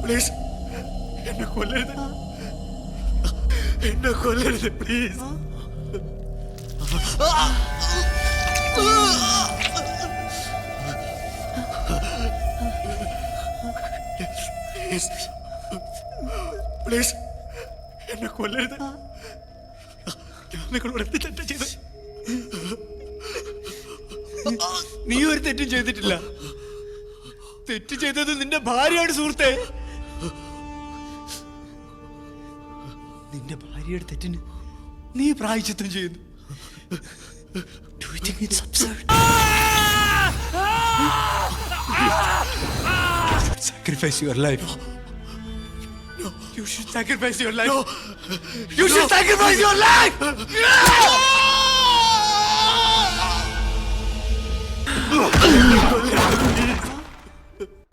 Please എന്നെ കൊല്ലരുത്, എന്നെ കൊല്ലരുത് പ്ലീസ്. പ്ലീസ് എന്നെ കൊല്ലരുത്. ഞാൻ നിങ്ങളോട് എന്ത് തെറ്റാ ചെയ്തത്? നീ ഒരു തെറ്റും ചെയ്തിട്ടില്ല. തെറ്റ് ചെയ്തത് നിന്റെ ഭാര്യയാണ് സുഹൃത്തെ. നിന്റെ ഭാര്യയുടെ തെറ്റിന് നീ പ്രായശ്ചിത്തം ചെയ്യുന്നു. Do you think it's absurd? Sacrifice your life. No. You should sacrifice your life. No. You should sacrifice your life. No.